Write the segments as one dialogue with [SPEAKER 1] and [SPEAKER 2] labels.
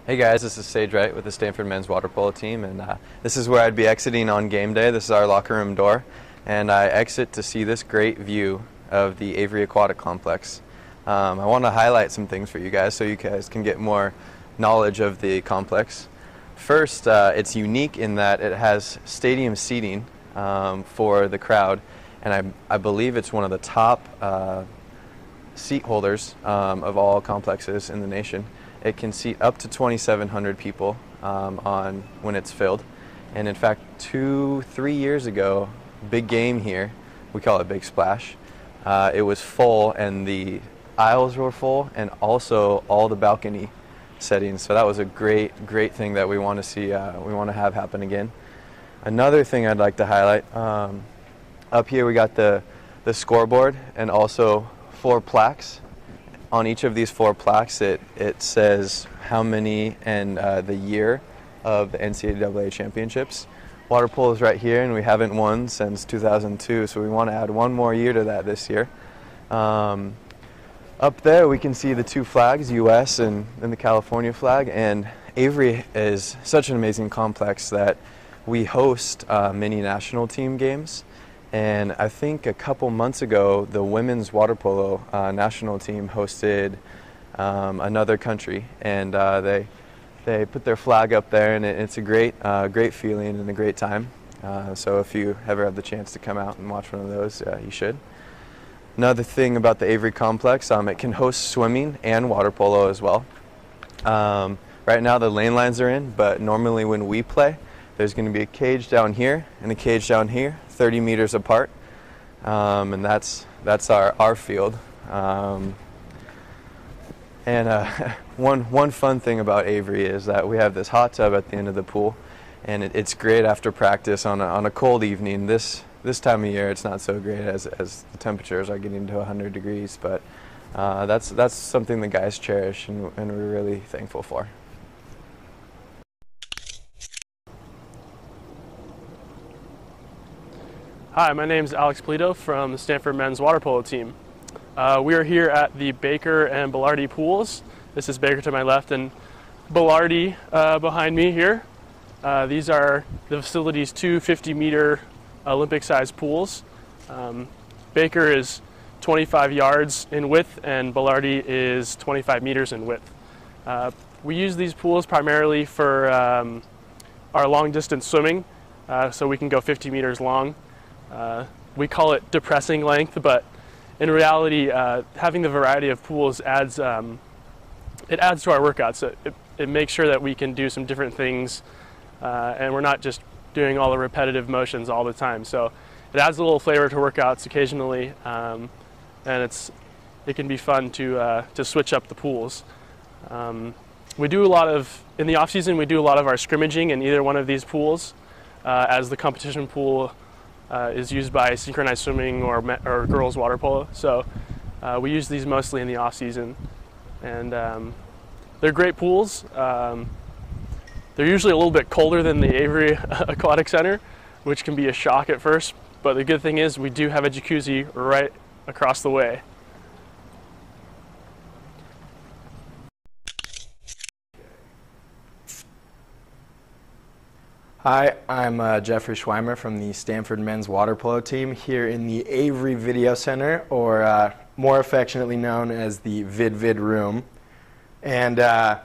[SPEAKER 1] Hey guys, this is Sage Wright with the Stanford men's water polo team, and this is where I'd be exiting on game day. This is our locker room door, and I exit to see this great view of the Avery Aquatic Complex. I want to highlight some things for you guys so you guys can get more knowledge of the complex. First, it's unique in that it has stadium seating for the crowd, and I believe it's one of the top seat holders of all complexes in the nation. It can seat up to 2,700 people when it's filled. And in fact, 2-3 years ago, big game here, we call it Big Splash, it was full and the aisles were full and also all the balcony settings. So that was a great thing that we want to see, we want to have happen again. Another thing I'd like to highlight, up here we got the scoreboard and also 4 plaques. On each of these 4 plaques, it says how many and the year of the NCAA championships. Water polo is right here, and we haven't won since 2002, so we want to add one more year to that this year. Up there, we can see the 2 flags, U.S. and the California flag, and Avery is such an amazing complex that we host mini national team games. And I think a couple months ago, the women's water polo national team hosted another country, and they put their flag up there, and it's a great feeling and a great time. So if you ever have the chance to come out and watch one of those, you should. Another thing about the Avery complex, it can host swimming and water polo as well. Right now the lane lines are in, but normally when we play, there's going to be a cage down here and a cage down here, 30 meters apart, and that's our field. One fun thing about Avery is that we have this hot tub at the end of the pool, and it's great after practice on a cold evening. This time of year, it's not so great as the temperatures are getting to 100 degrees, but that's something the guys cherish, and we're really thankful for.
[SPEAKER 2] Hi, my name is Alex Pulido from the Stanford men's water polo team. We are here at the Baker and Belardi pools. This is Baker to my left and Belardi behind me here. These are the facility's 2 50-meter Olympic-sized pools. Baker is 25 yards in width and Belardi is 25 meters in width. We use these pools primarily for our long-distance swimming, so we can go 50 meters long. We call it depressing length, but in reality, having the variety of pools adds to our workouts. It makes sure that we can do some different things, and we're not just doing all the repetitive motions all the time. So it adds a little flavor to workouts occasionally, and it can be fun to switch up the pools. We do in the off season, we do a lot of our scrimmaging in either one of these pools, as the competition pool is used by synchronized swimming or girls water polo. So we use these mostly in the off season, and they're great pools. They're usually a little bit colder than the Avery Aquatic Center, which can be a shock at first, but the good thing is we do have a jacuzzi right across the way.
[SPEAKER 3] Hi, I'm Jeffrey Schwimer from the Stanford men's water polo team here in the Avery Video Center, or more affectionately known as the VidVid Room. And the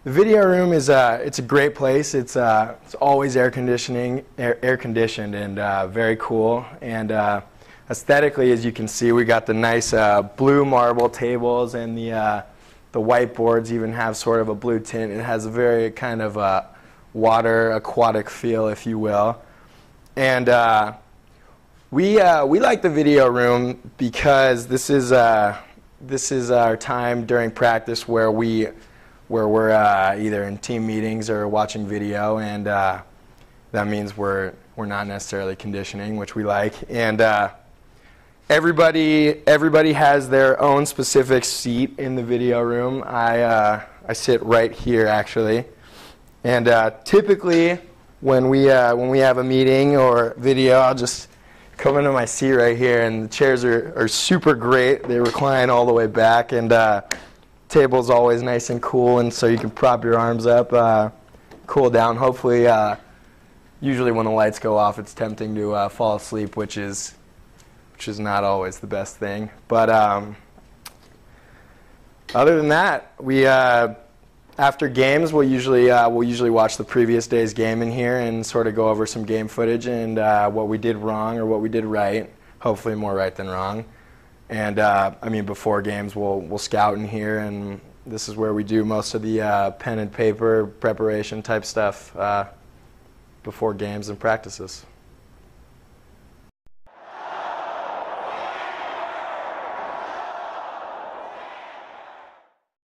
[SPEAKER 3] video room is it's a great place. It's always air conditioned and very cool. And aesthetically, as you can see, we got the nice blue marble tables, and the whiteboards even have sort of a blue tint. It has a very kind of water aquatic feel, if you will. And we like the video room because this is our time during practice where we're either in team meetings or watching video, and that means we're not necessarily conditioning, which we like. And everybody has their own specific seat in the video room. I sit right here actually. And typically, when we have a meeting or video, I'll just come into my seat right here, and the chairs are super great. They recline all the way back, and table's always nice and cool, and so you can prop your arms up, cool down. Hopefully, usually when the lights go off, it's tempting to fall asleep, which is not always the best thing. But other than that, we after games, we'll usually watch the previous day's game in here and sort of go over some game footage and what we did wrong or what we did right. Hopefully, more right than wrong. And before games, we'll scout in here, and this is where we do most of the pen and paper preparation type stuff before games and practices.